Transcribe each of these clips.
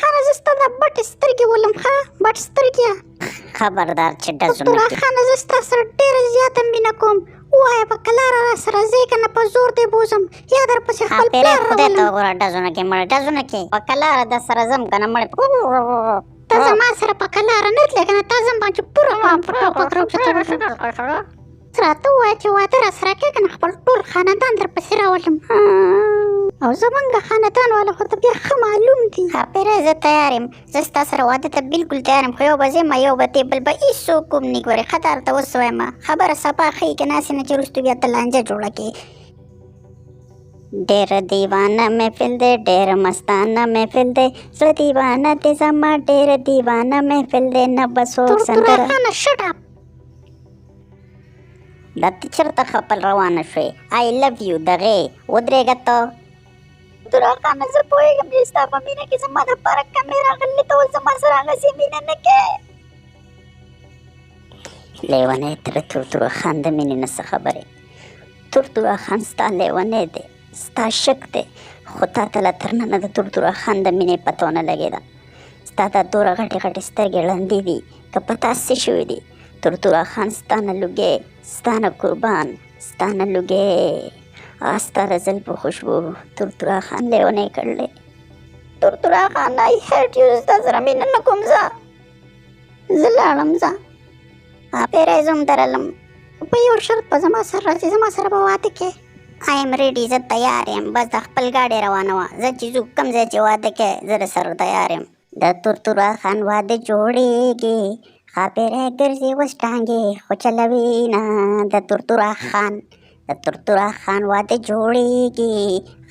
خانه زستا د بټ سترګې ولم ښه بټ سترګې خبردار چې ډزو دکتوره نه کې خانه زستا سره ډېره زیاته مینه کوم ووایه په کلاره را سره ځې که نه په زور دې بوزم یا در پسې خپل پیری پلار خدای ته راولم وګوره ډزو نه کې مړ ډزو نه کې په کلاره د سره ځم که نه مړ ته زما سره په کلاره نه تلې که نه تا زما چې پوره کړم په ټوکو راته ووایه چې واده را سره کې که نه خپل ټول خاندان در پسې راولم او زمونږ خاندان والا خو ته بیا ښه معلوم دي پیری زه تیار یم زه ستا سره واده ته بلکل تیار یم خو یو به ځې ما یو به تی بل به هېڅوک کوم نه ګورې ښه درته اوس وایم خبره صفا ښیي که ناسې نه چې وروستو بیا ته لانجه جوړه کړې ډېر دیوانه محفل دی ډېر مستانه محفل دی زړه دیوانه دی زما ډېر دیوانه محفل دی نه به څوک سندره خانه شټ اپ دا ته چېرته خپل روانه شوې آی لو یو دغې ودرېږه ته دکتوره خانه زه پوهېږم چې ستا په مینه کې زما دپاره کمې راغلې ته اوس زما سره هغسې مینه نه کوې لیونی تر تورتوره خان د مینې نه څه خبرې تورتوره خان ستا لیونی دی ستا شک دی خو تا ته لا تر ننه د تورتوره خان د مینې پته ونه لګېده ستا دا دوره غټې غټې سترګې ړندې دي که په تا څه شوي دي تورتوره خان ستا نه لوګې ستا نه قربان ستا نه لوګې ستا د زلفو خوشبو تورتوره خان لیونی کړلی تورتوره خان آی هیټ یو ستا سره مینه نه کوم زه لاړم زه پیری زه هم درلم په یو شرط به زما سره راځې زما سره به واده کې آی ایم ریډي زه تیار یم بس د خپل ګاډی روانه وه زه چې ځو کوم ځای چې واده کوې زه د سره تیار یم د تورتوره خان واده جوړېږي ښاپیری ګرځي اوس ټانګې خو چلوي نه د تورتوره خان واده جوړېږي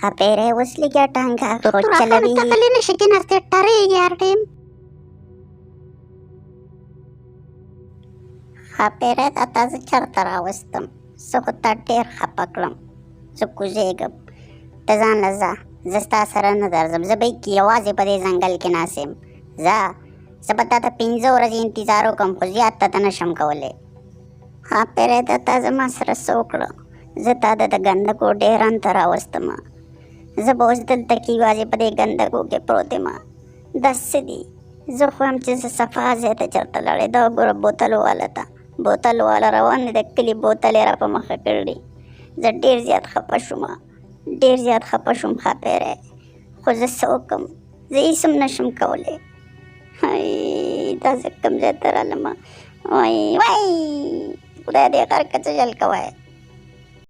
ښاپیری اوس لږه ټانګه خو چلوي ته غلی نه شي کېناستې ټرېږي هر ټیم ښاپیری دا تا زه چېرته راوستم زه خو تا ډېر خفه کړم زه کوزېږم ته ځان له ځه زه ستا سره نه درځم زه به یوازې په دې ځنګل کې ناست یم ځه زه به تا ته 5 ورځې انتظار وکړم خو زیات ته نه شم کولی ښاپیری دا تا زما سره څه وکړه زه تا د ګندګو ډېران ته راوستم زه به اوس دلته کې یوازې په دې ګندګو کې پروت یم دا څه دي زه خو یم چې زه صفا ځای ته چېرته لاړې دا وګوره بوتل والا ته بوتل والا روان دی د کلي بوتل یې را په مخه کړي زه ډېر زیات خفه شوم ښاپیری خو زه څه وکړم زه هېڅ هم نه شم کولی دا زه کوم ځای ته رالم وای خدای دې غر که څه جل کوی